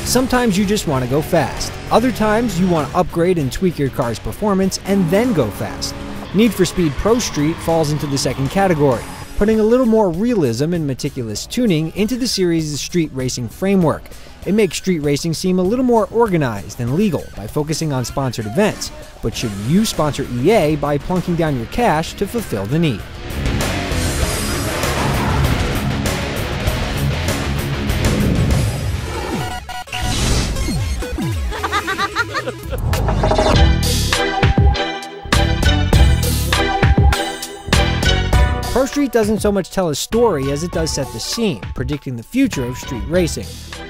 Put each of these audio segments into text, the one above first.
Sometimes you just want to go fast. Other times you want to upgrade and tweak your car's performance and then go fast. Need for Speed Pro Street falls into the second category, putting a little more realism and meticulous tuning into the series' street racing framework. It makes street racing seem a little more organized and legal by focusing on sponsored events, but should you sponsor EA by plunking down your cash to fulfill the need? Pro Street doesn't so much tell a story as it does set the scene, predicting the future of street racing.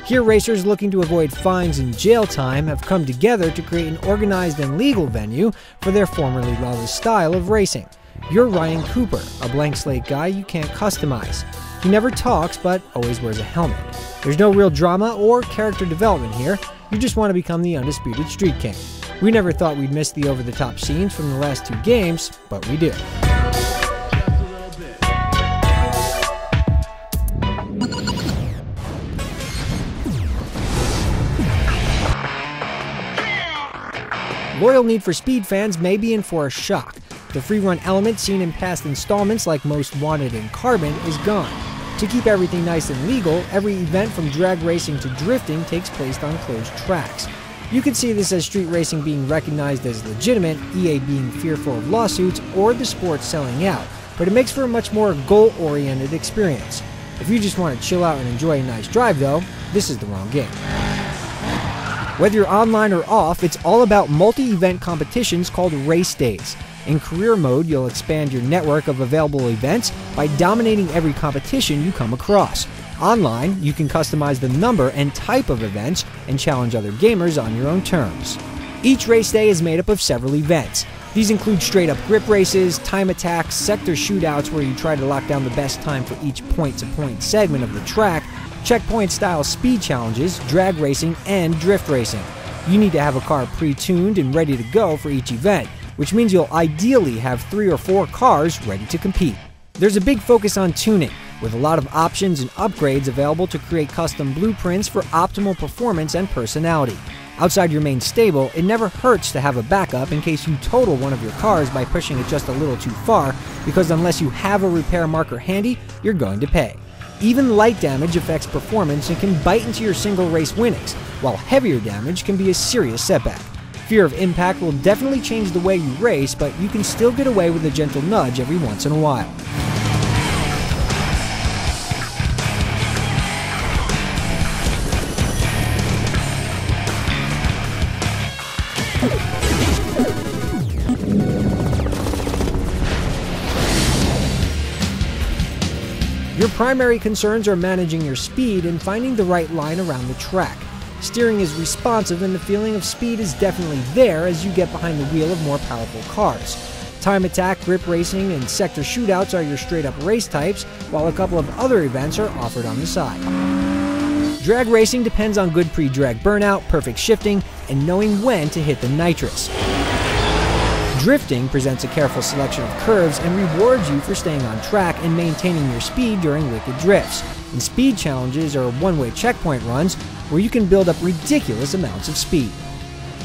Here, racers looking to avoid fines and jail time have come together to create an organized and legal venue for their formerly lawless style of racing. You're Ryan Cooper, a blank slate guy you can't customize. He never talks, but always wears a helmet. There's no real drama or character development here. You just want to become the undisputed Street King. We never thought we'd miss the over-the-top scenes from the last two games, but we do. Loyal Need for Speed fans may be in for a shock. The free run element seen in past installments like Most Wanted and Carbon is gone. To keep everything nice and legal, every event from drag racing to drifting takes place on closed tracks. You could see this as street racing being recognized as legitimate, EA being fearful of lawsuits, or the sport selling out, but it makes for a much more goal-oriented experience. If you just want to chill out and enjoy a nice drive though, this is the wrong game. Whether you're online or off, it's all about multi-event competitions called race days. In career mode, you'll expand your network of available events by dominating every competition you come across. Online, you can customize the number and type of events and challenge other gamers on your own terms. Each race day is made up of several events. These include straight-up grip races, time attacks, sector shootouts where you try to lock down the best time for each point-to-point segment of the track, checkpoint-style speed challenges, drag racing, and drift racing. You need to have a car pre-tuned and ready to go for each event, which means you'll ideally have 3 or 4 cars ready to compete. There's a big focus on tuning, with a lot of options and upgrades available to create custom blueprints for optimal performance and personality. Outside your main stable, it never hurts to have a backup in case you total one of your cars by pushing it just a little too far, because unless you have a repair marker handy, you're going to pay. Even light damage affects performance and can bite into your single race winnings, while heavier damage can be a serious setback. Fear of impact will definitely change the way you race, but you can still get away with a gentle nudge every once in a while. Your primary concerns are managing your speed and finding the right line around the track. Steering is responsive and the feeling of speed is definitely there as you get behind the wheel of more powerful cars. Time attack, grip racing, and sector shootouts are your straight-up race types, while a couple of other events are offered on the side. Drag racing depends on good pre-drag burnout, perfect shifting, and knowing when to hit the nitrous. Drifting presents a careful selection of curves and rewards you for staying on track and maintaining your speed during wicked drifts. And speed challenges are one-way checkpoint runs where you can build up ridiculous amounts of speed.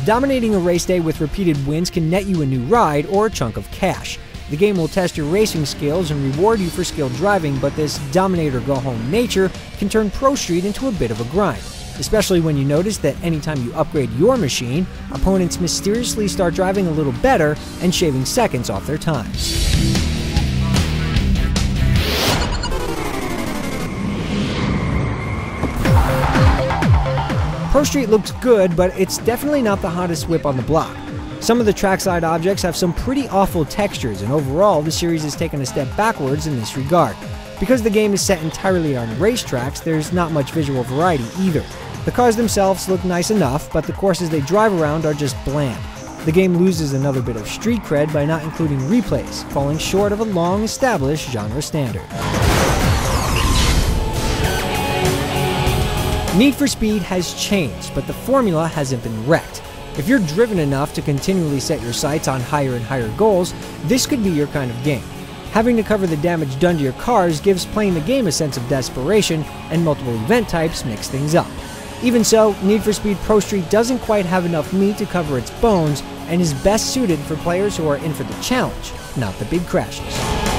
Dominating a race day with repeated wins can net you a new ride or a chunk of cash. The game will test your racing skills and reward you for skilled driving, but this dominate-or-go-home nature can turn Pro Street into a bit of a grind, especially when you notice that anytime you upgrade your machine, opponents mysteriously start driving a little better and shaving seconds off their times. Pro Street looks good, but it's definitely not the hottest whip on the block. Some of the trackside objects have some pretty awful textures, and overall the series has taken a step backwards in this regard. Because the game is set entirely on racetracks, there's not much visual variety either. The cars themselves look nice enough, but the courses they drive around are just bland. The game loses another bit of street cred by not including replays, falling short of a long-established genre standard. Need for Speed has changed, but the formula hasn't been wrecked. If you're driven enough to continually set your sights on higher and higher goals, this could be your kind of game. Having to cover the damage done to your cars gives playing the game a sense of desperation, and multiple event types mix things up. Even so, Need for Speed Pro Street doesn't quite have enough meat to cover its bones and is best suited for players who are in for the challenge, not the big crashes.